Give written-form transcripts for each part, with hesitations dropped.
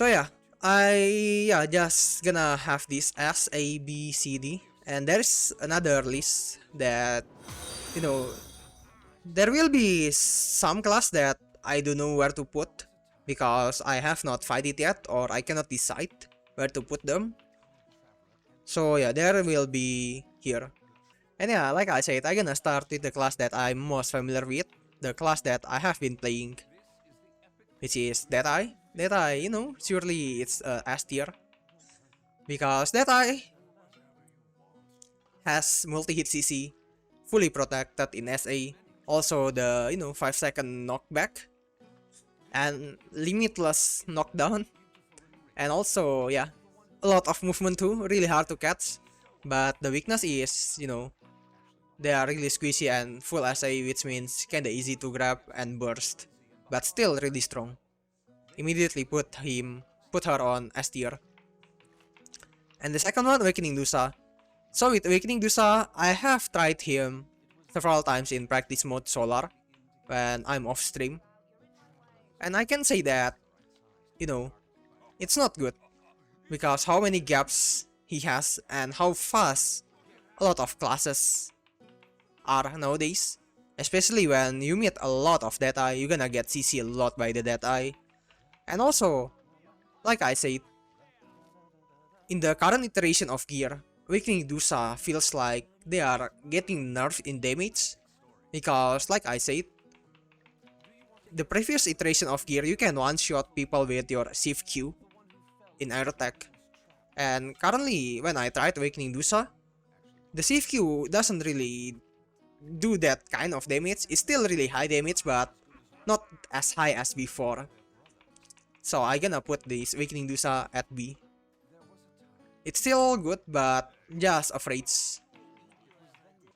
So just gonna have this as A, B, C, D, and there's another list that you know there will be some class that I don't know where to put because I have not fight it yet or I cannot decide where to put them. So yeah, there will be here. And yeah, like I said, I'm gonna start with the class that I'm most familiar with, the class that I have been playing, which is Deadeye. Deadeye, surely it's S tier because Deadeye has multi-hit CC, fully protected in SA, also the 5-second knockback and limitless knockdown, and also a lot of movement too, really hard to catch. But the weakness is they are really squishy and full SA, which means kinda easy to grab and burst, but still really strong. Immediately put her on S tier. And the second one, Awakening Dosa. So with Awakening Dosa, I have tried him several times in practice mode Solar when I'm off stream. And I can say that, it's not good. Because how many gaps he has and how fast a lot of classes are nowadays. Especially when you meet a lot of Deadeye, you're gonna get CC a lot by the Deadeye. And also, like I said, in the current iteration of gear, Awakening Dosa feels like they are getting nerfed in damage. Because, like I said, the previous iteration of gear, you can one-shot people with your Shift Q in air attack. And currently, when I tried Awakening Dosa, the Shift Q doesn't really do that kind of damage. It's still really high damage, but not as high as before. So I'm gonna put this Awakening Dosa at B. It's still good, but just afraid.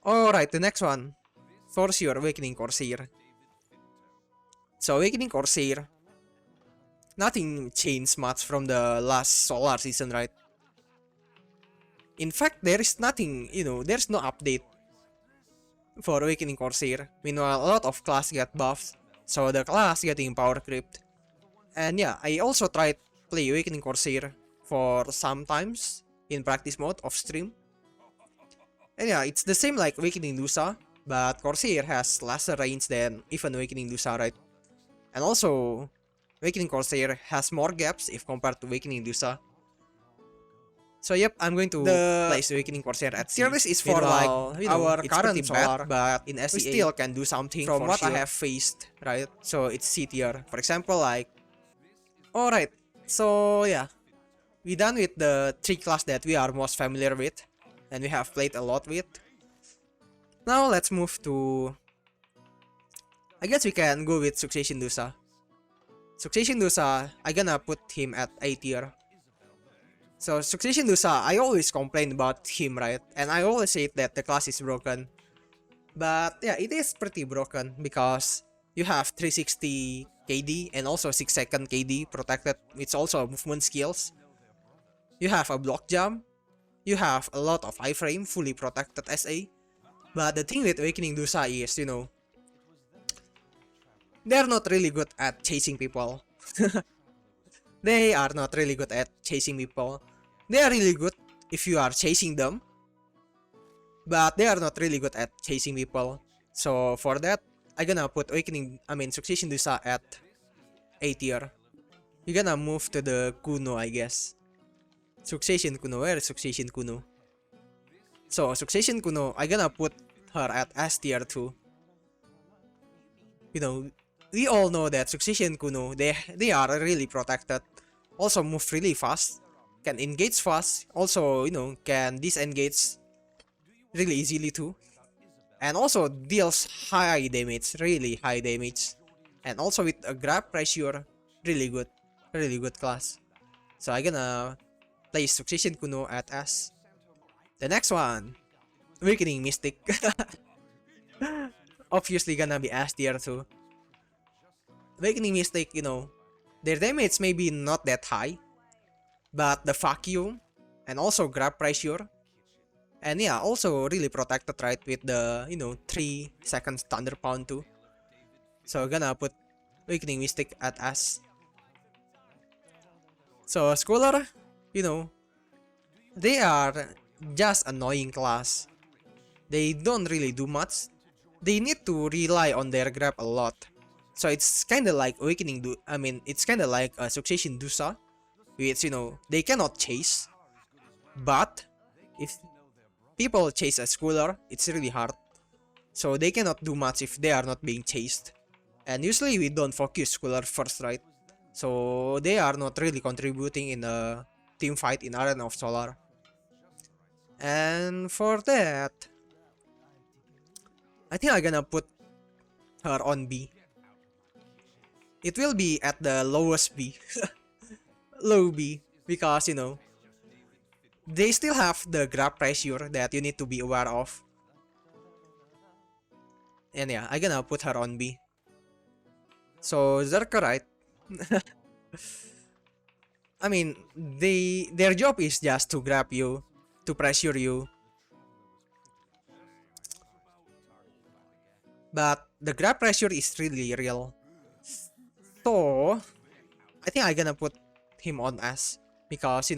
Alright, the next one. For sure, Awakening Corsair. So Awakening Corsair, nothing changed much from the last Solar season, right? In fact, there is nothing, there's no update for Awakening Corsair. Meanwhile, a lot of class get buffed, so the class getting power creeped. And yeah, I also tried play Awakening Corsair for some times in practice mode off stream. And yeah, it's the same like Awakening Dosa, but Corsair has lesser range than even Awakening Dosa, right? And also, Awakening Corsair has more gaps if compared to Awakening Dosa. So yep, I'm going to place Awakening Corsair at C. Tierlist is for like our current Solar, but in SEA we still can do something from what I have faced, right? So it's C tier. For example, like, alright, so yeah, we done with the 3 class that we are most familiar with and we have played a lot with. Now let's move to, I guess we can go with Succession Dosa. Succession Dosa, I'm gonna put him at A tier. So Succession Dosa, I always complain about him, right? And I always say that the class is broken. But yeah, it is pretty broken because you have 360 KD and also 6-second KD protected. It's also movement skills. You have a block jump. You have a lot of iframe fully protected SA. But the thing with Awakening Dosa is, they're not really good at chasing people. They are not really good at chasing people. They are really good if you are chasing them, but they are not really good at chasing people. So for that, I'm gonna put Succession Dosa at A tier. You're gonna move to the Kuno, I guess. Succession Kuno, where is Succession Kuno? So Succession Kuno, I'm gonna put her at S tier too. We all know that Succession Kuno, they are really protected. Also move really fast, can engage fast, also, can disengage really easily too. And also deals high damage, really high damage. And also with a grab pressure, really good class. So I'm gonna place Succession Kuno at S. The next one, Awakening Mystic. Obviously gonna be S tier too. Awakening Mystic, their damage may be not that high, but the vacuum and also grab pressure, and yeah, also really protected, right, with the 3 seconds thunder pound too. So gonna put Awakening Mystic at S. So Scholar, you know, they are just annoying class. They don't really do much. They need to rely on their grab a lot. So it's kinda like it's kinda like a Succession Dosa, which, they cannot chase. But if people chase a Scholar, it's really hard. So they cannot do much if they are not being chased. And usually we don't focus Scholar first, right? So they are not really contributing in a team fight in Arena of Solar. And for that, I think I'm gonna put her on B. It will be at the lowest B. Low B. Because, they still have the grab pressure that you need to be aware of. And yeah, I'm gonna put her on B. So, Zerker, right? I mean, their job is just to grab you, to pressure you. But the grab pressure is really real. So, I think I'm gonna put him on S. Because,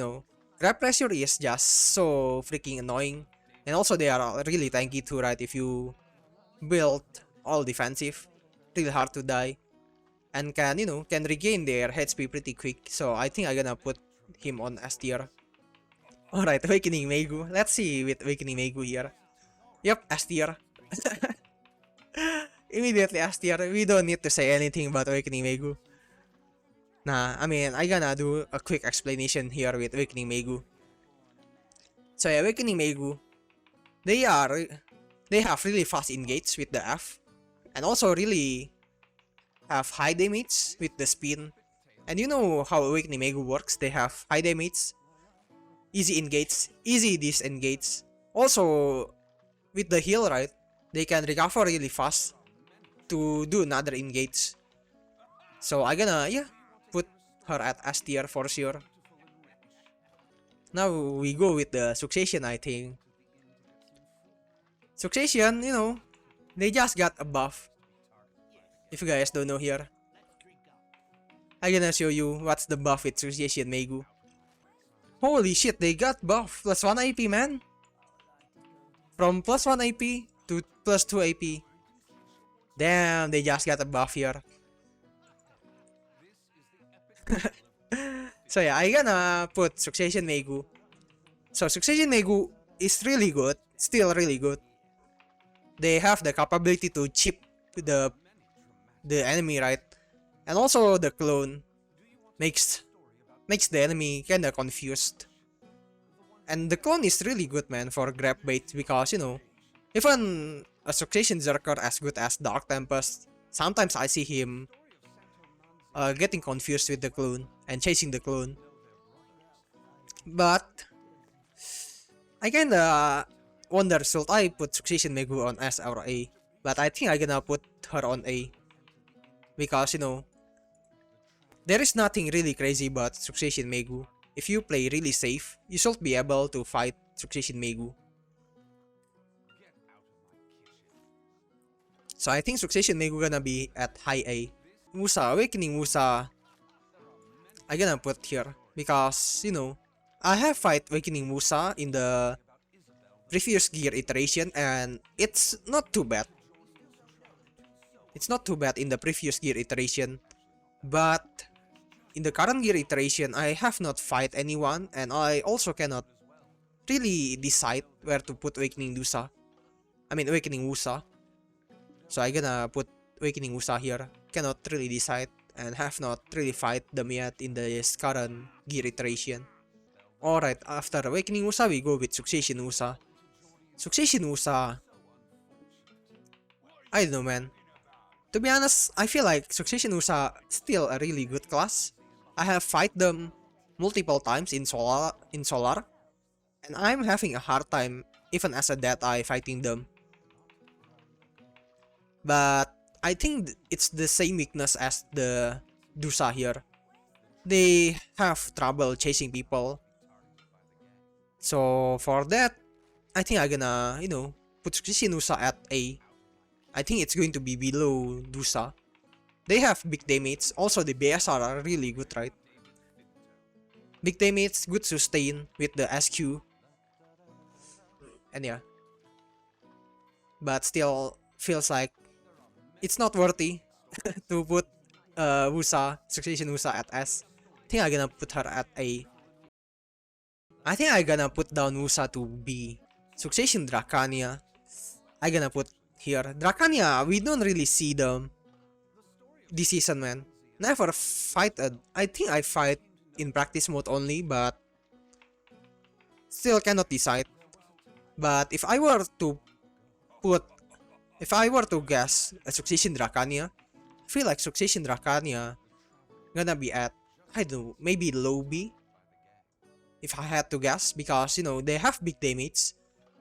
grab pressure is just so freaking annoying. And also they are really tanky too, right? If you build all defensive, really hard to die. And can regain their HP pretty quick. So I think I'm gonna put him on S tier. Alright, Awakening Maegu. Let's see with Awakening Maegu here. Yep, S tier. Immediately S tier. We don't need to say anything about Awakening Maegu. Nah, I'm gonna do a quick explanation here with Awakening Maegu. So Awakening Maegu, they have really fast engage with the F. And also really have high damage with the spin. And you know how Awakening Maegu works, they have high damage, easy engage, easy disengage. Also, with the heal, right, they can recover really fast to do another engage. So I'm gonna, put her at S tier for sure. Now we go with the Succession, I think. Succession, they just got a buff. If you guys don't know here, I'm gonna show you what's the buff with Succession Maegu. Holy shit, they got buff plus 1 AP, man. From plus 1 AP to plus 2 AP. Damn, they just got a buff here. So yeah, I'm gonna put Succession Maegu. So Succession Maegu is really good, still really good. They have the capability to chip the enemy, right? And also the clone makes the enemy kinda confused. And the clone is really good, man, for grab bait because, even a Succession Zerker as good as Dark Tempest, sometimes I see him getting confused with the clone and chasing the clone. But I kinda wonder, should I put Succession Maegu on S or A? But I think I'm gonna put her on A. Because, there is nothing really crazy about Succession Maegu. If you play really safe, you should be able to fight Succession Maegu. So I think Succession Maegu gonna be at high A. Musa, Awakening Musa, I'm gonna put here. Because, I have fight Awakening Musa in the previous gear iteration and it's not too bad. It's not too bad in the previous gear iteration. But in the current gear iteration, I have not fight anyone and I also cannot really decide where to put Awakening Musa. So I'm gonna put Awakening Musa here. Cannot really decide and have not really fight them yet in the current gear iteration. Alright, after Awakening Musa, we go with Succession Musa. Succession Musa, I don't know, man. To be honest, I feel like Succession Musa still a really good class. I have fight them multiple times in Solar, and I'm having a hard time even as a Deadeye fighting them. But I think it's the same weakness as the Dosa here. They have trouble chasing people. So for that, I think I'm gonna, put Succession Musa at A. I think it's going to be below Dosa. They have big damage. Also, the BSR are really good, right? Big damage, good sustain with the SQ. And yeah. But still feels like it's not worthy to put Woosa, Succession Woosa at S. I think I'm gonna put her at A. I think I'm gonna put down Woosa to B. Succession Drakania, I'm gonna put here. Drakania, we don't really see them this season, man. Never fighted. I think I fight in practice mode only, but still cannot decide. But if I were to guess a Succession Drakania, I feel like Succession Drakania gonna be at, I don't know, maybe low B. If I had to guess, because you know they have big damage.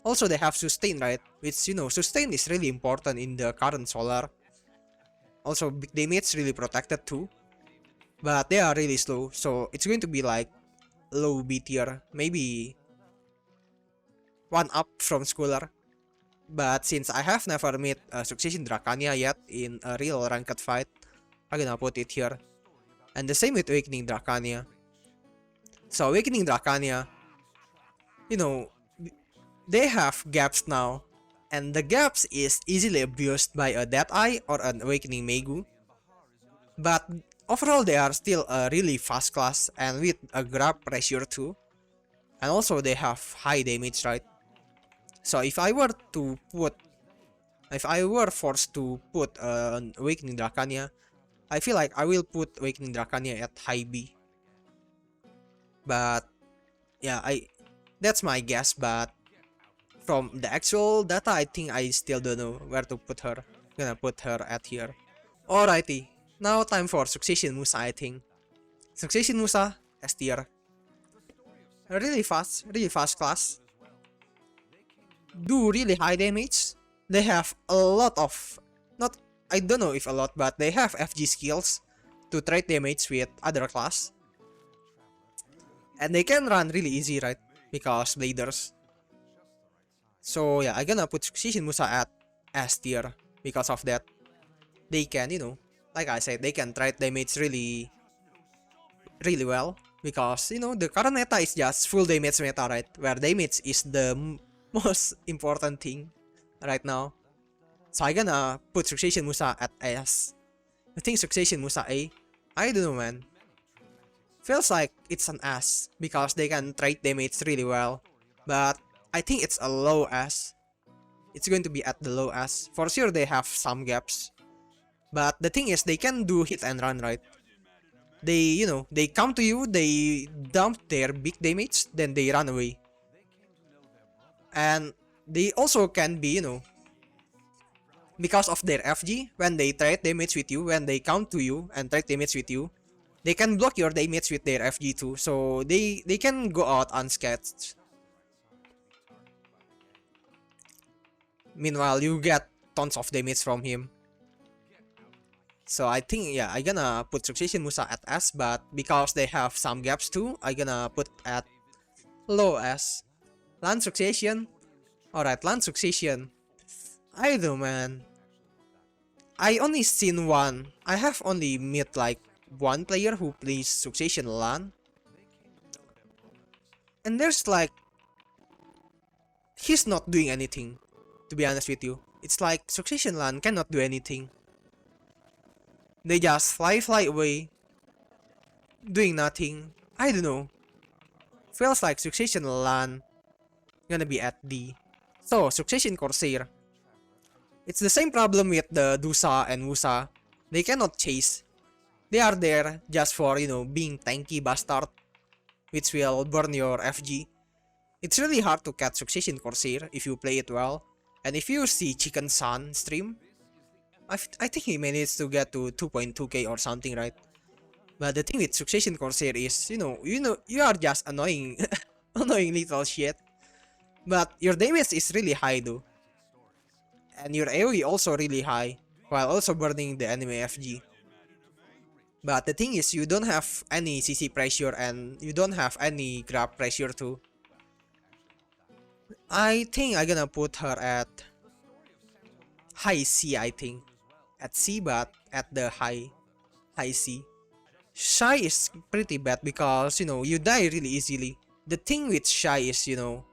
Also they have sustain, right? Which, you know, sustain is really important in the current Solar. Also big damage really protected too. But they are really slow, so it's going to be like low B tier. Maybe 1 up from Schooler. But since I have never met a Succession Drakania yet in a real ranked fight, I'm gonna put it here. And the same with Awakening Drakania. So Awakening Drakania, you know, they have gaps now, and the gaps is easily abused by a Deadeye or an Awakening Maegu. But overall they are still a really fast class and with a grab pressure too. And also they have high damage, right? So if I were forced to put an Awakening Drakania, I feel like I will put Awakening Drakania at high B. But yeah, that's my guess, but from the actual data, I think I still don't know where to put her. Gonna put her at here. Alrighty, now time for Succession Musa, I think. Succession Musa, S tier. Really fast class. Do really high damage. They have a lot of, I don't know if a lot, but they have FG skills to trade damage with other class. And they can run really easy, right? Because bladers. So yeah, I'm gonna put Succession Musa at S tier because of that. They can, you know, like I said, they can trade damage really well. Because, you know, the current meta is just full damage meta, right? Where damage is the most important thing right now. So I'm gonna put Succession Musa at S. I think Succession Musa A. I don't know, man. Feels like it's an S because they can trade damage really well. But I think it's a low S. It's going to be at the low S. For sure they have some gaps. But the thing is they can do hit and run, right? They, you know, they come to you, they dump their big damage, then they run away. And they also can be, you know, because of their FG, when they trade damage with you, when they come to you and trade damage with you, they can block your damage with their FG too, so they can go out unscathed. Meanwhile, you get tons of damage from him. So I think, yeah, I'm gonna put Succession Musa at S, but because they have some gaps too, I'm gonna put at low S. Lahn Succession. Alright, Lahn Succession. I don't know, man. I only seen one. I have only met like one player who plays Succession Lahn. And there's like, he's not doing anything, to be honest with you. It's like Succession Lahn cannot do anything. They just fly away, doing nothing. I don't know. Feels like Succession Lahn gonna be at D. So, Succession Corsair. It's the same problem with the Dosa and Woosa. They cannot chase. They are there just for, you know, being tanky bastard, which will burn your FG. It's really hard to catch Succession Corsair if you play it well. And if you see Chicken Sun stream, I think he managed to get to 2.2k or something, right? But the thing with Succession Corsair is, you are just annoying, annoying little shit. But your damage is really high though. And your AoE also really high, while also burning the enemy FG. But the thing is, you don't have any CC pressure and you don't have any grab pressure too. I think I'm gonna put her at high C, I think. At C, but at the high C. Shai is pretty bad because, you know, you die really easily. The thing with Shai is, you know,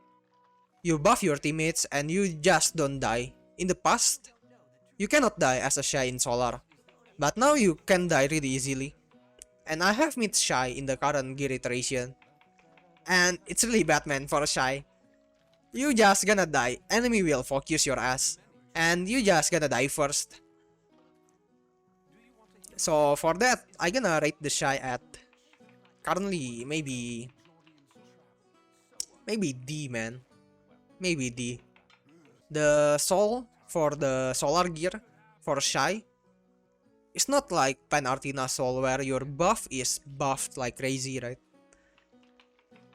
you buff your teammates and you just don't die. In the past, you cannot die as a Shai in Solar, but now you can die really easily. And I have met Shai in the current gear iteration, and it's really bad, man, for a Shai. You just gonna die, enemy will focus your ass, and you just gonna die first. So for that, I gonna rate the Shai at currently maybe D, man. Maybe D. The soul for the solar gear for Shai is not like Panartina soul where your buff is buffed like crazy, right?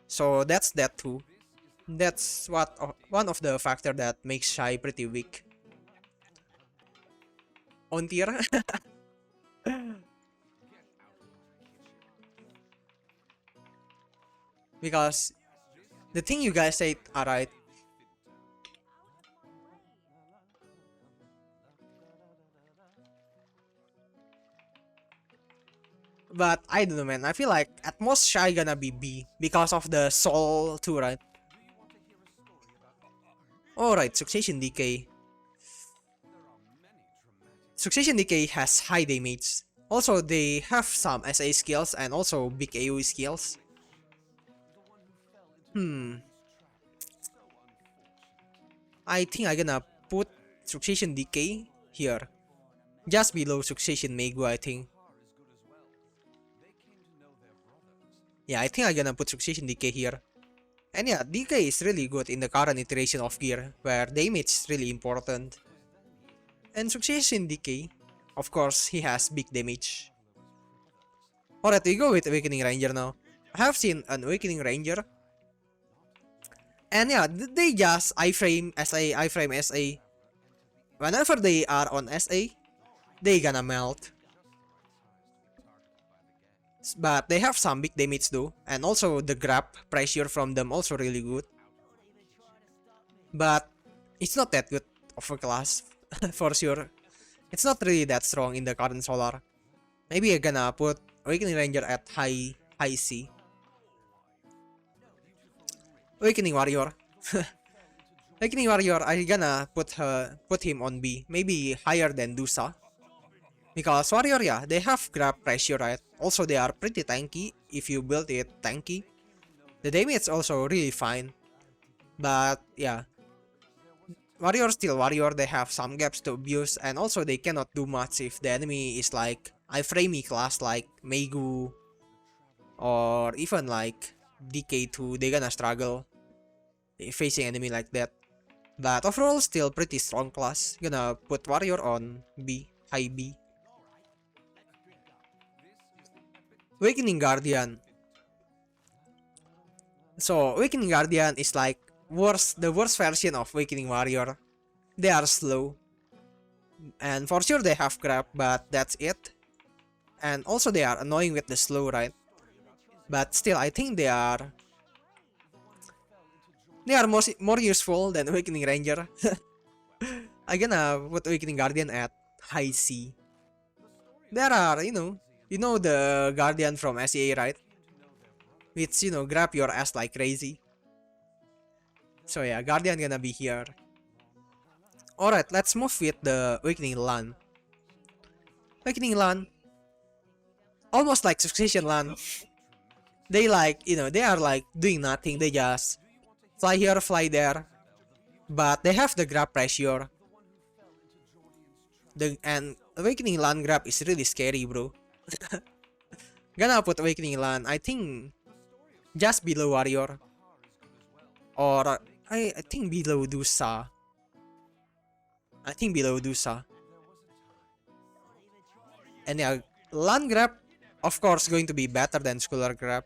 So that's that too. That's one of the factor that makes Shai pretty weak. On tier. Because the thing you guys said are right. But I don't know, man. I feel like at most Shai gonna be B because of the soul too, right? Alright, Succession Decay. Succession Decay has high damage. Also, they have some SA skills and also big AoE skills. I think I'm gonna put Succession Decay here. Just below Succession Maegu, I think. Yeah, I think I'm gonna put Succession Decay here. And yeah, Decay is really good in the current iteration of gear, where damage is really important. And Succession Decay, of course, he has big damage. Alright, we go with Awakening Ranger now. I have seen an Awakening Ranger. And yeah, they just iframe SA. Whenever they are on SA, they gonna melt. But they have some big damage though, and also the grab pressure from them also really good. But it's not that good of a class, for sure. It's not really that strong in the current Solar. Maybe I'm gonna put Awakening Ranger at high C. Awakening Warrior. Awakening Warrior, I'm gonna put him on B. Maybe higher than Dosa. Because Warrior, yeah, they have grab pressure, right? Also, they are pretty tanky if you build it tanky. The damage is also really fine. But, yeah. Warrior still Warrior, they have some gaps to abuse. And also, they cannot do much if the enemy is like iframey class like Maegu. Or even like DK2, they gonna struggle facing enemy like that. But overall, still pretty strong class. Gonna put Warrior on B, high B. Awakening Guardian. So, Awakening Guardian is like the worst version of Awakening Warrior. They are slow. And for sure they have grab, but that's it. And also they are annoying with the slow, right? But still, I think they are more useful than Awakening Ranger. I'm gonna put Awakening Guardian at high C. There are, you know the Guardian from SEA, right? Which, grab your ass like crazy. So yeah, Guardian gonna be here. Alright, let's move with the Awakening Lahn. Awakening Lahn. Almost like Succession Lahn. They they are like doing nothing. They just fly here, fly there. But they have the grab pressure. And Awakening Lahn grab is really scary, bro. Gonna put Awakening Lahn, I think just below Warrior. Or I think below Dosa. I think below Dosa. And yeah, Lahn grab, of course, going to be better than Scholar grab.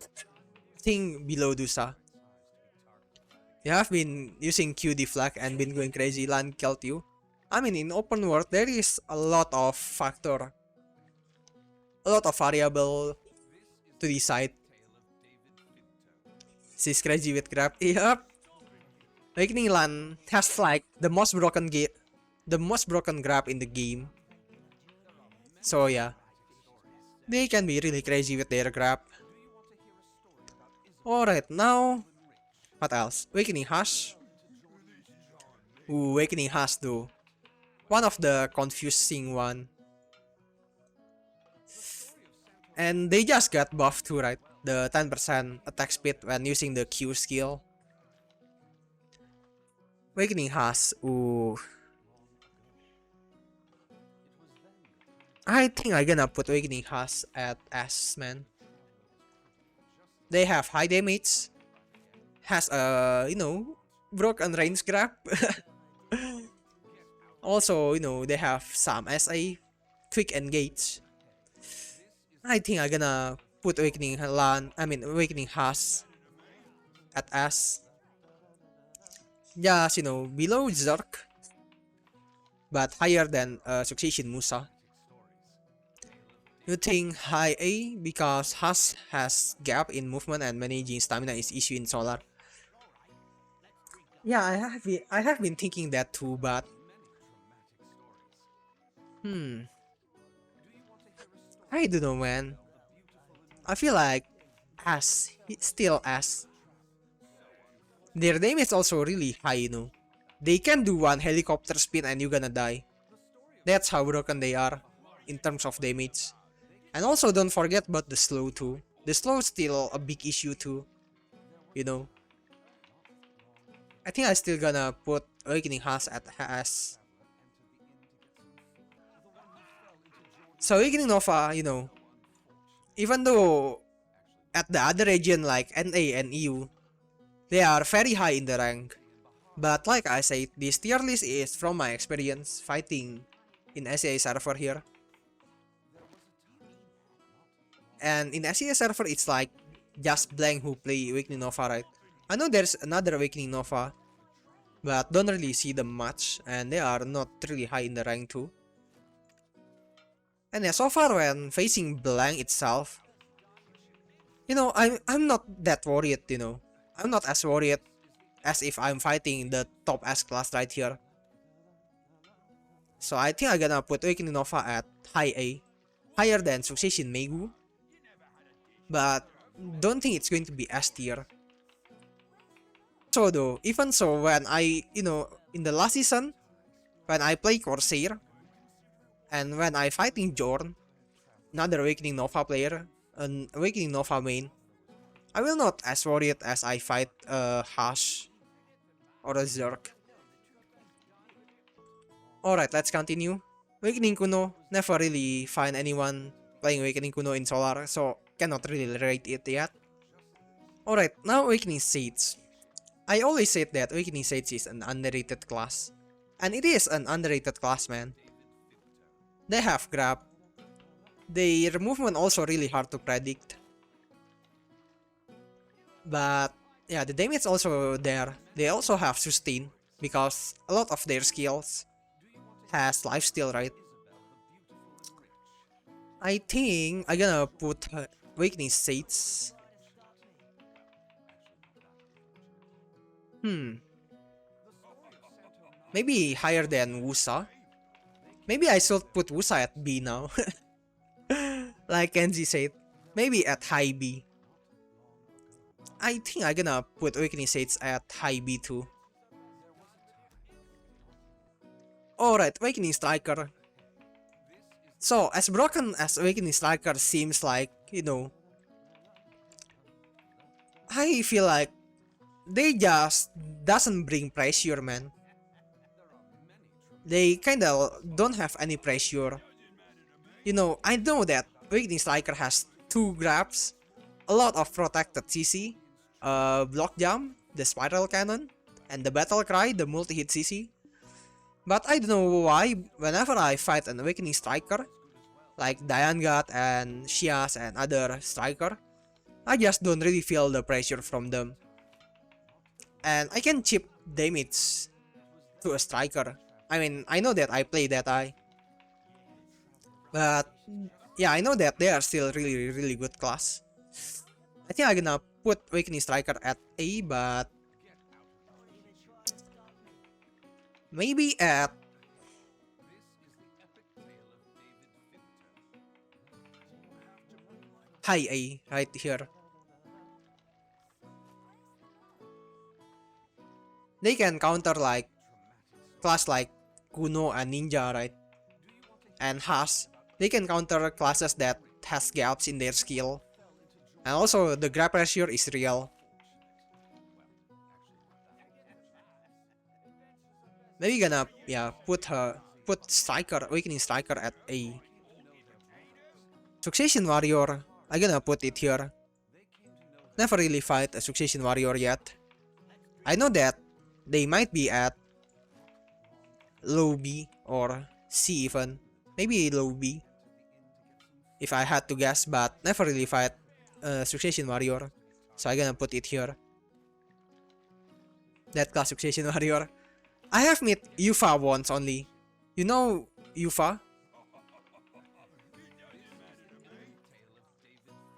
I think below Dosa. You have been using Q deflect and been going crazy. Lahn killed you. I mean, in open world, there is a lot of factor. A lot of variable to decide. She's crazy with grab. Yep. Awakening Lahn has like the most broken grab in the game. So yeah, They can be really crazy with their grab. Alright, now... What else? Awakening Hush. Ooh, Awakening Hush though. One of the confusing one. And they just got buffed too, right? The 10% attack speed when using the Q skill. Awakening Hush, ooh. I think I'm gonna put Awakening Hush at S, man. They have high damage. Has a, you know, broken range grab. Also, you know, they have some SA, quick engage. I think I'm gonna put Awakening Hush at S. Just, you know, below Zerk, but higher than Succession Musa. You think high A because Hush has gap in movement and managing stamina is issue in Solar. Yeah, I have been thinking that too, but I don't know, man. I feel like S, it's still S. Their damage is also really high, you know. They can do one helicopter spin and you're gonna die. That's how broken they are in terms of damage. And also don't forget about the slow too. The slow is still a big issue too, you know. I think I still gonna put Awakening Hush at S. So Awakening Nova, you know, even though at the other region like NA and EU, they are very high in the rank. But like I said, this tier list is from my experience fighting in SEA server here. And in SEA server, it's like just blank who play Awakening Nova, right? I know there's another Awakening Nova, but don't really see them much, and they are not really high in the rank too. And yeah, so far when facing blank itself, you know, I'm not that worried, you know. I'm not as worried as if I'm fighting the top S class right here. So I think I'm gonna put Awakening Nova at high A, higher than Succession Maegu, but don't think it's going to be S tier. So though, even so, when I, you know, in the last season, when I play Corsair, and when I fighting Jorn, another Awakening Nova player, an Awakening Nova main, I will not as worried as I fight Hush or a Zerk. Alright, let's continue. Awakening Kuno, never really find anyone playing Awakening Kuno in Solar, so cannot really rate it yet. Alright, now Awakening Sage. I always said that Awakening Sage is an underrated class. And it is an underrated class, man. They have grab. Their movement also really hard to predict. But yeah, the damage also there. They also have sustain because a lot of their skills has lifesteal, right? I think I'm gonna put Awakening Sage. Maybe higher than Woosa. Maybe I should put Woosa at B now. Like Kenji said. Maybe at high B. I think I'm gonna put Awakening Sage at high B too. Alright, Awakening Striker. So, as broken as Awakening Striker seems like, you know, I feel like they just doesn't bring pressure, man. They kinda don't have any pressure. You know, I know that Awakening Striker has 2 grabs, a lot of protected CC, block jump, the spiral cannon, and the battle cry, the multi-hit CC. But I don't know why, whenever I fight an Awakening Striker, like Diane God and Shias and other striker, I just don't really feel the pressure from them. And I can chip damage to a striker. I mean, I know that I play Deadeye. But yeah, I know that they are still really good class. I think I'm gonna put Awakening Striker at A, but maybe at high A right here. They can counter like class like Kuno and Ninja, right? And Has. They can counter classes that has gaps in their skill. And also the grab pressure is real. Maybe gonna put Striker, Awakening Striker at A. Succession Warrior, I'm gonna put it here. Never really fight a Succession Warrior yet. I know that they might be at low B or C even. Maybe low B, if I had to guess, but never really fight a Succession Warrior. So I'm gonna put it here. That class Succession Warrior. I have met Yufa once only. You know Yufa?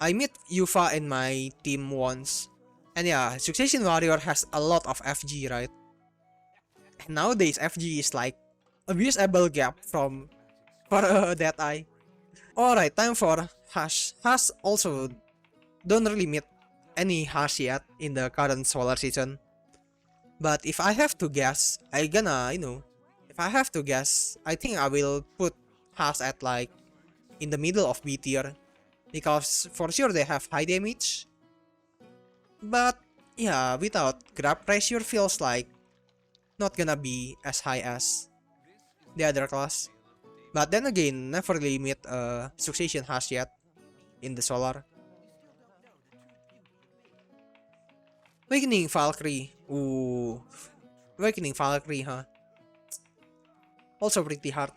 I met Yufa in my team once. And yeah, Succession Warrior has a lot of FG, right? And nowadays FG is like abusable gap for Deadeye. Alright, time for Hash. Hash also don't really meet any Hash yet in the current Solar season. But if I have to guess, I gonna, if I have to guess, I think I will put Hash at like in the middle of B tier. Because for sure they have high damage. But yeah, without grab pressure feels like not gonna be as high as the other class. But then again, never really meet a Succession Hash yet in the Solar. Awakening Valkyrie. Ooh. Awakening Valkyrie, huh? Also pretty hard.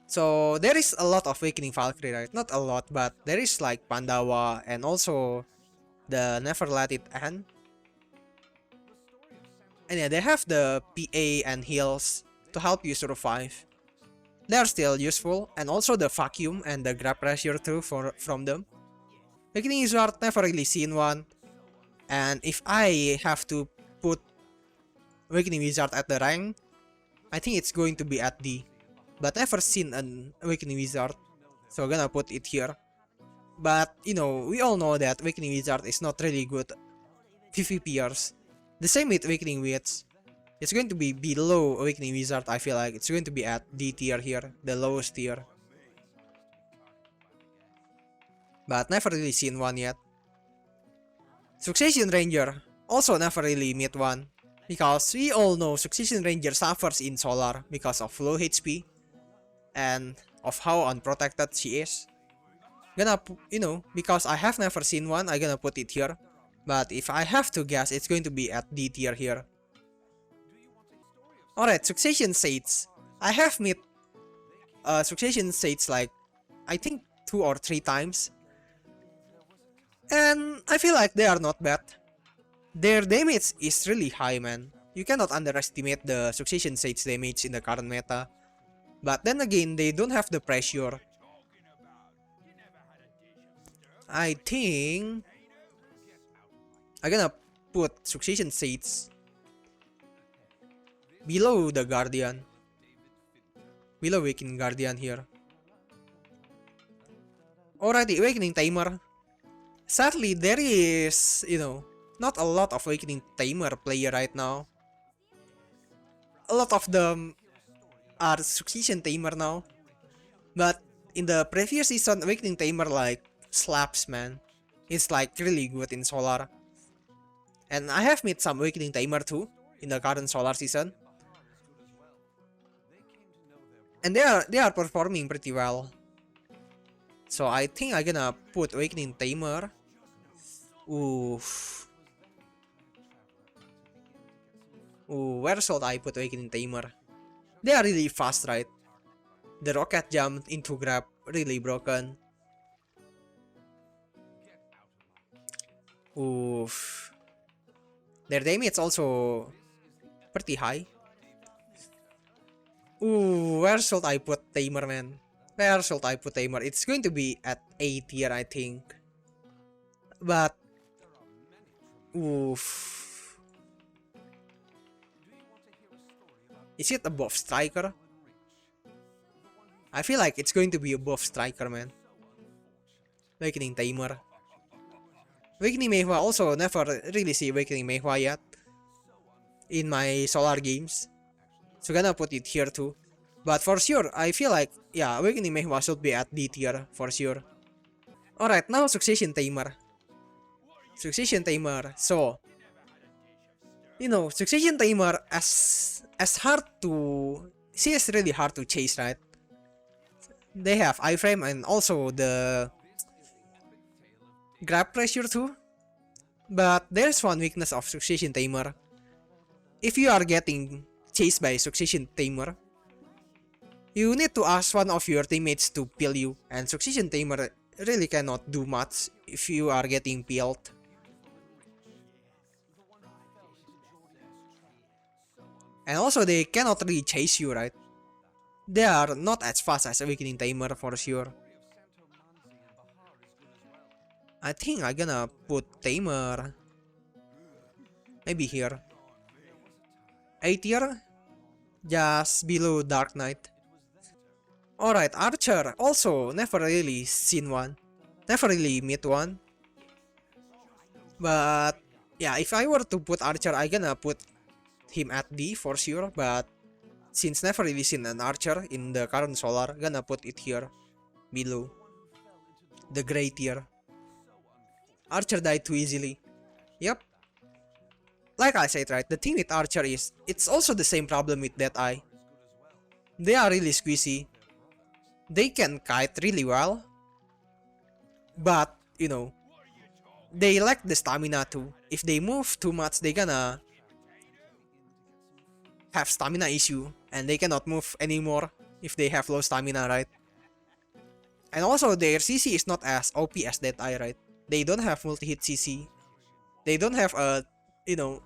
So there is a lot of Awakening Valkyrie, right? Not a lot, but there is like Pandawa and also the Never Let It End. And yeah, they have the PA and heals to help you survive. They are still useful, and also the vacuum and the grab pressure too from them. Awakening Wizard, never really seen one. And if I have to put Awakening Wizard at the rank, I think it's going to be at D. But never seen an Awakening Wizard, so I'm gonna put it here. But, we all know that Awakening Wizard is not really good PvPers. The same with Awakening Witch. It's going to be below Awakening Wizard, I feel like. It's going to be at D tier here, the lowest tier. But never really seen one yet. Succession Ranger, also never really meet one. Because we all know Succession Ranger suffers in Solar because of low HP. And of how unprotected she is. Because I have never seen one, I'm gonna put it here. But if I have to guess, it's going to be at D tier here. Alright, Succession Sages. I have met Succession Sages like, I think 2 or 3 times. And I feel like they are not bad. Their damage is really high, man. You cannot underestimate the Succession Sage damage in the current meta. But then again, they don't have the pressure. I think I'm gonna put Succession Sage below the Guardian. Below Awakening Guardian here. Alrighty, Awakening Tamer. Sadly, there is, not a lot of Awakening Tamer player right now. A lot of them are Succession Tamer now. But in the previous season, Awakening Tamer like slaps, man. It's like really good in Solar. And I have met some Awakening Tamer too in the current Solar season. And they are performing pretty well. So I think I'm gonna put Awakening Tamer. Oof. Ooh, where should I put Awakening Tamer? They are really fast, right? The rocket jump into grab really broken. Oof. Their damage also pretty high. Ooh, where should I put Tamer, man? Where should I put Tamer? It's going to be at A tier, I think. But oof. Is it above Striker? I feel like it's going to be above Striker, man. Awakening Tamer. Awakening Maehwa, also never really see Awakening Maehwa yet in my Solar games. So gonna put it here too. But for sure, I feel like, yeah, Awakening Maehwa should be at D tier for sure. Alright, now Succession Tamer. Succession Tamer. So, you know, Succession Tamer as hard to... She is really hard to chase, right? They have iframe and also the grab pressure too. But there's one weakness of Succession Tamer. If you are getting chased by Succession Tamer, you need to ask one of your teammates to peel you, and Succession Tamer really cannot do much if you are getting peeled. And also they cannot really chase you, right? They are not as fast as Awakening Tamer for sure. I think I'm gonna put Tamer maybe here. A tier, just below Dark Knight. Alright, Archer, also never really seen one. Never really meet one. But yeah, if I were to put Archer, I'm gonna put him at D for sure. But since never really seen an Archer in the current Solar, gonna put it here below the gray tier. Archer died too easily. Yep. Like I said, right, the thing with Archer is, it's also the same problem with Deadeye. They are really squeezy. They can kite really well. But, you know, they lack the stamina too. If they move too much, they gonna have stamina issue. And they cannot move anymore if they have low stamina, right? And also, their CC is not as OP as Deadeye, right? They don't have multi-hit CC. They don't have a, you know,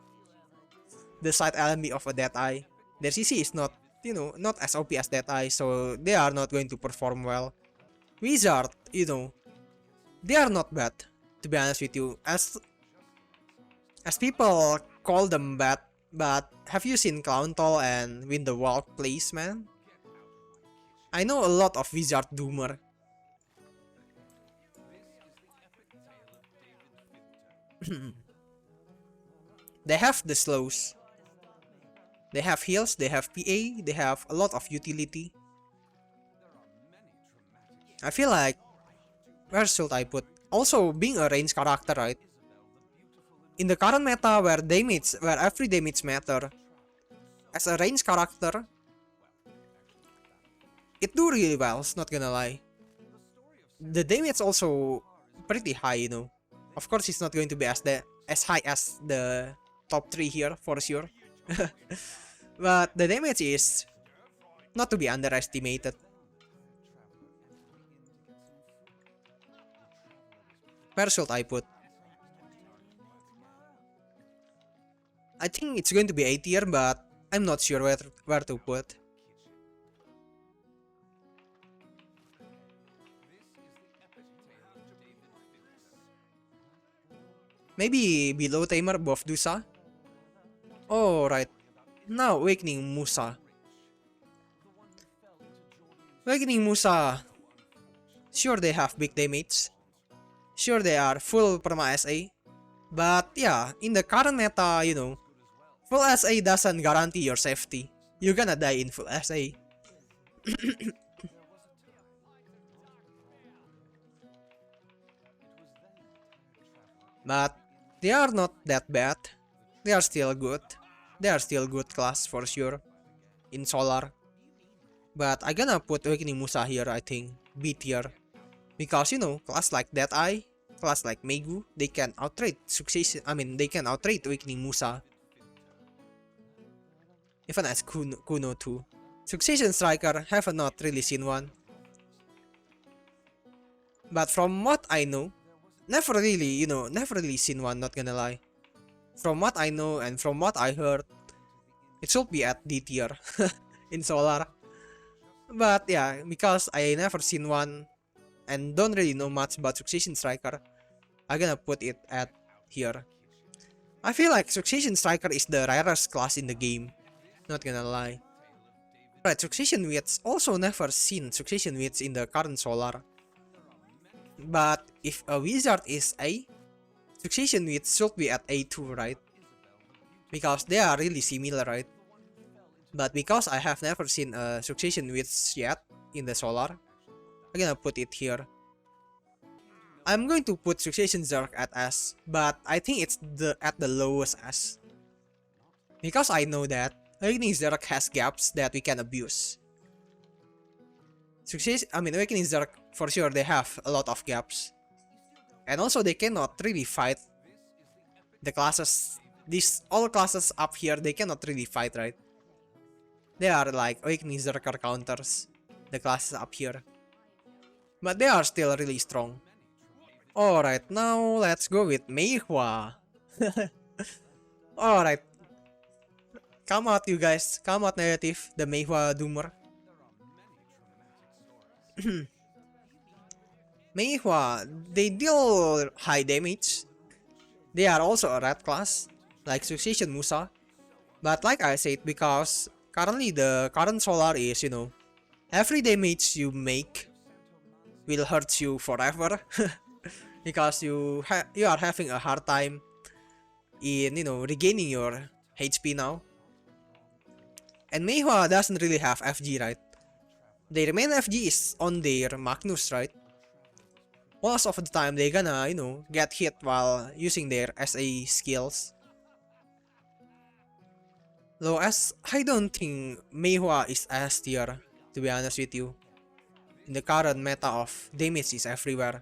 the side enemy of a Deadeye. Their CC is not, you know, not as OP as Deadeye, so they are not going to perform well. Wizard, you know, they are not bad, to be honest with you. As people call them bad, but have you seen Clowntoll and Walk plays, man? I know a lot of Wizard Doomer. They have the slows. They have heals, they have PA, they have a lot of utility. I feel like, where should I put? Also, being a range character, right? In the current meta where every damage matter, as a range character, it do really well, not gonna lie. The damage also pretty high, you know. Of course, it's not going to be as high as the top 3 here, for sure. But the damage is not to be underestimated. Where should I put? I think it's going to be A tier, but I'm not sure where to put. Maybe below Tamer, above Dosa? Oh, right. Now, Awakening Musa. Awakening Musa. Sure, they have big damage. Sure, they are full perma SA. But yeah, in the current meta, you know, full SA doesn't guarantee your safety. You're gonna die in full SA. But they are not that bad. They are still good. They are still good class for sure in Solar. But I gonna put Awakening Musa here, I think, B tier. Because, you know, class like Deadeye, class like Maegu, they can outrate they can outrate Awakening Musa. Even as Kuno too. Succession Striker, have not really seen one. But from what I know, never really seen one, not gonna lie. From what I know and from what I heard, it should be at D tier in Solar. But yeah, because I never seen one and don't really know much about Succession Striker, I'm gonna put it at here. I feel like Succession Striker is the rarest class in the game, not gonna lie. Right, succession widths also never seen succession widths in the current Solar. But if a wizard is A, succession width should be at A2, right? Because they are really similar, right? But because I have never seen a succession widths yet in the Solar, I'm gonna put it here. I'm going to put succession Zerk at S, but I think it's at the lowest S. Because I know that Awakening Zerk has gaps that we can abuse. Awakening Zerk, for sure, they have a lot of gaps. And also, they cannot really fight the classes. All classes up here, they cannot really fight, right? They are like Awakening Zerker counters, the classes up here. But they are still really strong. Alright, now let's go with Maehwa. Alright. Come out, you guys. Come out, negative. The Maehwa Doomer. Maehwa, they deal high damage. They are also a red class, like Succession Musa. But like I said, because currently the current Solar is, every damage you make will hurt you forever. Because you are having a hard time in, regaining your HP now. And Maehwa doesn't really have FG, right? Their main FG is on their Magnus, right? Most of the time they gonna, get hit while using their SA skills. Though as I don't think Maehwa is S tier, to be honest with you. In the current meta of damage is everywhere.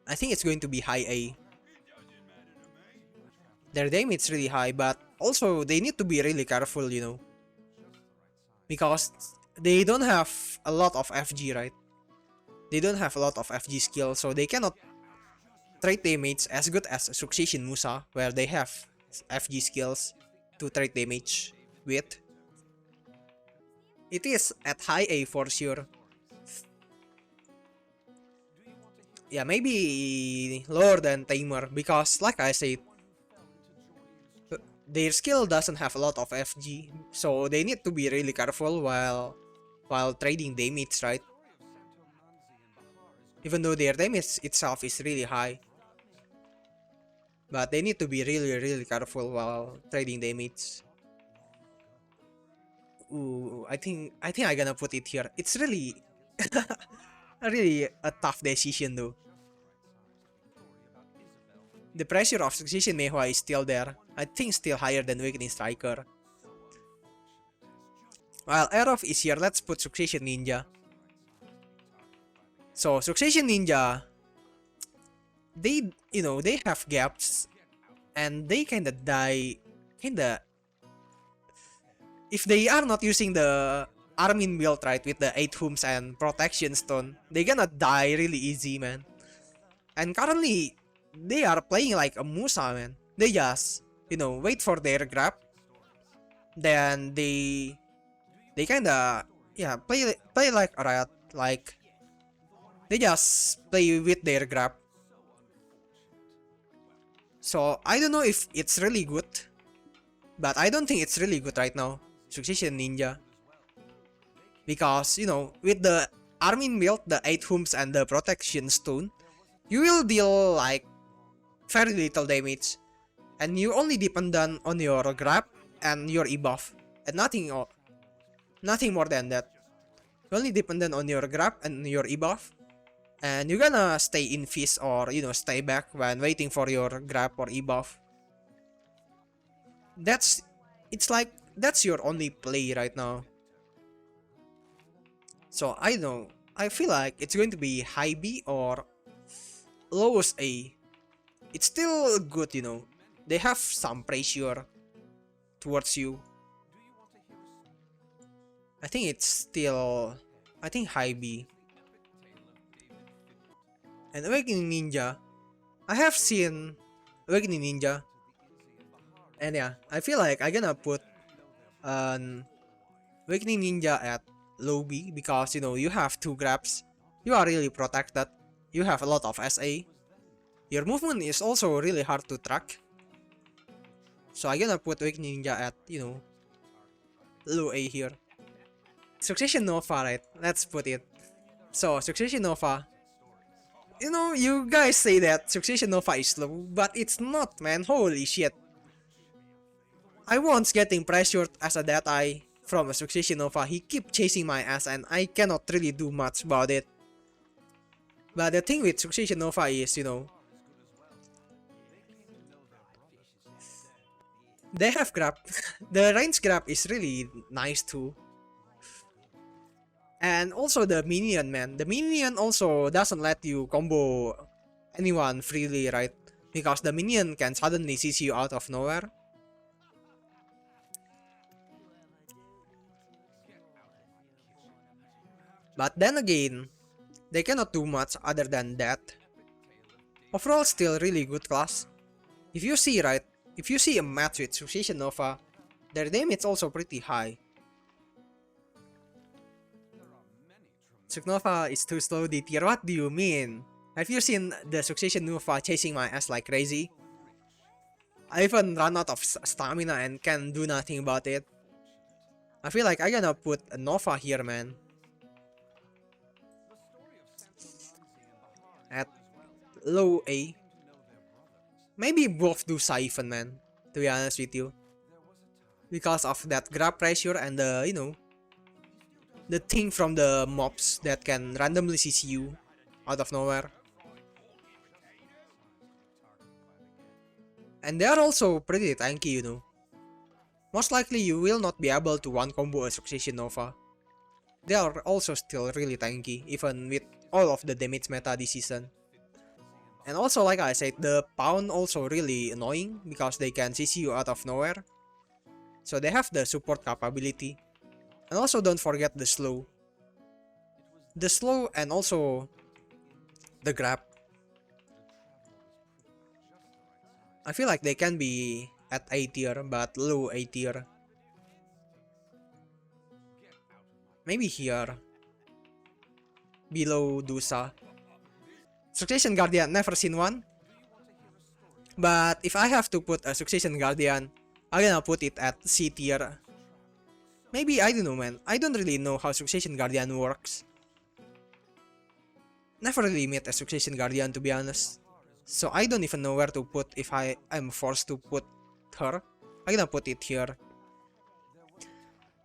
I think it's going to be high A. Their damage is really high, but also they need to be really careful, because they don't have a lot of FG, right? They don't have a lot of FG skill, so they cannot trade damage as good as Succession Musa, where they have FG skills to trade damage with. It is at high A for sure. Yeah, maybe lower than Tamer, because like I said, their skill doesn't have a lot of FG, so they need to be really careful while trading damage, right? Even though their damage itself is really high, but they need to be really careful while trading damage. Ooh, I think I'm gonna put it here. It's really really a tough decision though. The pressure of Succession Maehwa is still there. I think still higher than Awakening Striker. While Aerof is here, let's put Succession Ninja. So Succession Ninja, they have gaps, and they kinda die, if they are not using the Armin build, right, with the 8 Homes and Protection Stone, they gonna die really easy, man. And currently, they are playing like a Musa, man. They just, wait for their grab. Then they kinda, play like a riot. Like, they just play with their grab. So, I don't know if it's really good. But I don't think it's really good right now. Succession Ninja. Because, with the Armin build, the 8 Homes and the Protection Stone, you will deal like very little damage. And you only dependent on your grab and your e-buff. And nothing more than that. You only dependent on your grab and your e-buff. And you're gonna stay in feast or, stay back when waiting for your grab or e-buff. That's your only play right now. So I know, I feel like it's going to be high B or lowest A. It's still good, They have some pressure towards you. I think it's still, high B. And Awakening Ninja, I have seen Awakening Ninja. And yeah, I feel like I'm gonna put an Awakening Ninja at low B because, you have 2 grabs. You are really protected. You have a lot of SA. Your movement is also really hard to track. So I'm gonna put Awakening Ninja at, low A here. Succession Nova, right? Let's put it. So, Succession Nova. You know, you guys say that Succession Nova is slow, but it's not, man. Holy shit. I once getting pressured as a Deadeye from a Succession Nova. He keep chasing my ass and I cannot really do much about it. But the thing with Succession Nova is, you know, they have grab. The range grab is really nice too. And also the minion, man. The minion also doesn't let you combo anyone freely, right? Because the minion can suddenly seize you out of nowhere. But then again, they cannot do much other than that. Overall, still really good class. If you see, right, if you see a match with Succession Nova, their damage also pretty high. Succ Nova is too slow D tier, what do you mean? Have you seen the Succession Nova chasing my ass like crazy? I even run out of stamina and can do nothing about it. I feel like I gonna put a Nova here, man. At low A. Maybe both Dosa even, man. To be honest with you. Because of that grab pressure and the, you know, the thing from the mobs that can randomly seize you out of nowhere. And they are also pretty tanky, you know. Most likely you will not be able to one combo a Succession Nova. They are also still really tanky, even with all of the damage meta this season. And also, like I said, the Pound also really annoying because they can seize you out of nowhere. So they have the support capability. And also don't forget the slow. The slow and also the grab. I feel like they can be at A tier, but low A tier. Maybe here. Below Dosa. Succession Guardian, never seen one. But if I have to put a Succession Guardian, I'm gonna put it at C tier. Maybe, I don't know, man. I don't really know how Succession Guardian works. Never really met a Succession Guardian, to be honest. So I don't even know where to put if I am forced to put her. I'm gonna put it here.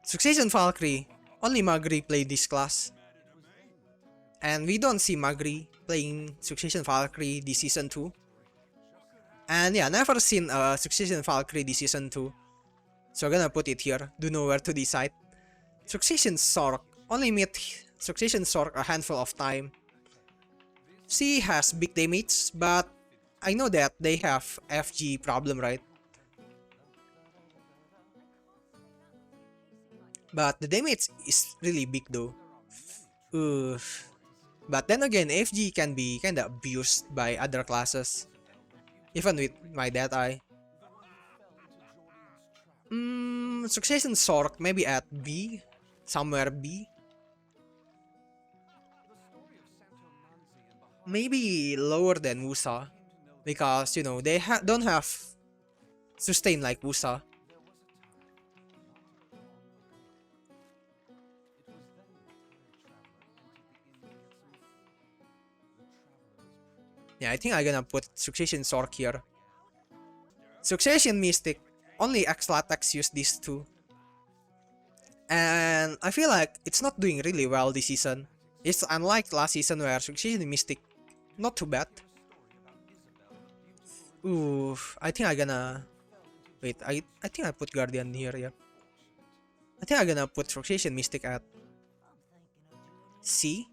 Succession Valkyrie. Only Magri play this class. And we don't see Magri playing Succession Valkyrie this season 2. And yeah, never seen a Succession Valkyrie this season 2. So I'm gonna put it here. Don't know where to decide. Succession Sorc. Only meet Succession Sorc a handful of time. She has big damage, but I know that they have FG problem, right? But the damage is really big though. But then again, FG can be kinda abused by other classes. Even with my Deadeye. Succession Sorc maybe at B. Somewhere B. Maybe lower than Woosa. Because, you know, they don't have sustain like Woosa. Yeah, I think I'm gonna put Succession Sorc here. Succession Mystic. Only X-Latex use these two. And I feel like it's not doing really well this season. It's unlike last season where Succession Mystic not too bad. Ooh, I think I'm gonna... Wait, I think I put Guardian here, yeah. I think I'm gonna put Succession Mystic at C.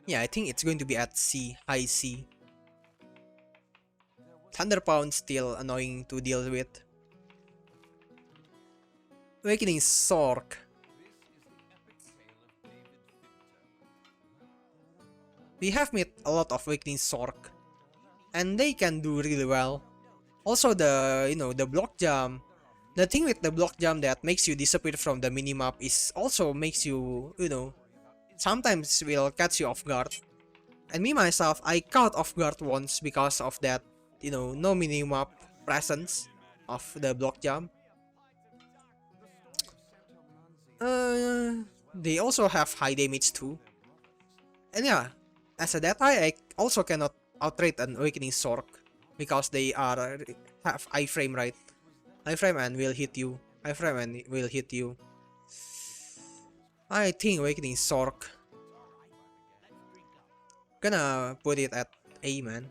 Yeah, I think it's going to be at C, high C. Thunder Pound still annoying to deal with. Awakening Sorc. We have met a lot of Awakening Sorc, and they can do really well. Also the, you know, the block jump. The thing with the block jump that makes you disappear from the minimap is also makes you, you know, sometimes will catch you off guard. And me myself, I caught off guard once because of that, you know, no minimap presence. of the block jump. They also have high damage too. And yeah, as a Deadeye, I also cannot outrate an Awakening Sorc because they have iframe, right? Iframe and will hit you. Iframe and will hit you. I think Awakening Sorc. Gonna put it at A, man.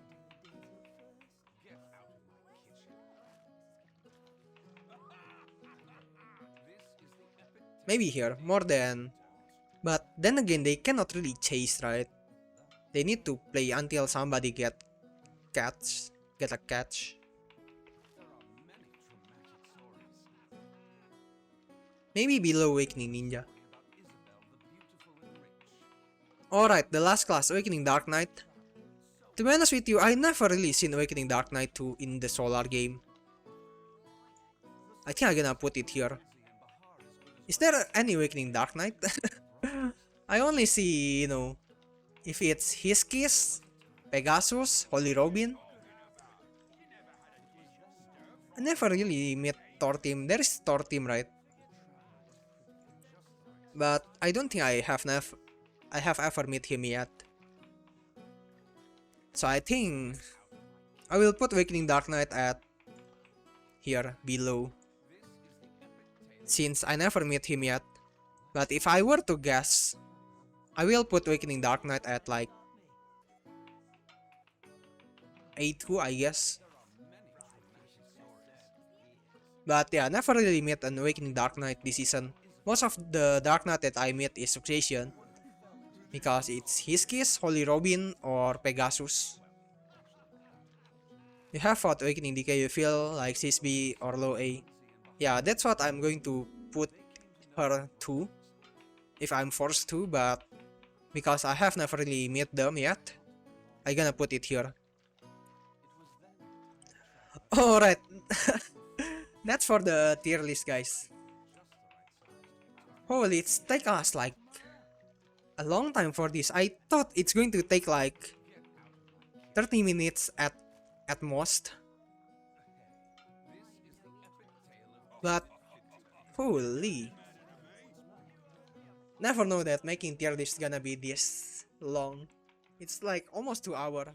Maybe here, more than... But then again, they cannot really chase, right? They need to play until somebody get a catch. Maybe below Awakening Ninja. Alright, the last class, Awakening Dark Knight. To be honest with you, I never really seen Awakening Dark Knight 2 in the Solar game. I think I'm gonna put it here. Is there any Awakening Dark Knight? I only see, you know, if it's His Kiss, Pegasus, Holy Robin. I never really met Thor team. There is Thor team, right? But I don't think I have ever met him yet. So I think I will put Awakening Dark Knight at here below, since I never met him yet. But if I were to guess, I will put Awakening Dark Knight at like A2, I guess. But yeah, never really met an Awakening Dark Knight this season. Most of the Dark Knight that I met is Succession, because it's His Kiss, Holy Robin, or Pegasus. You have fought Awakening DK, you feel like she's B or low A. Yeah, that's what I'm going to put her to, if I'm forced to, but because I have never really met them yet, I'm gonna put it here. Alright, that's for the tier list, guys. Holy, it's take us like a long time for this. I thought it's going to take like 30 minutes at most. But holy, never know that making tier list gonna be this long. It's like almost 2 hours.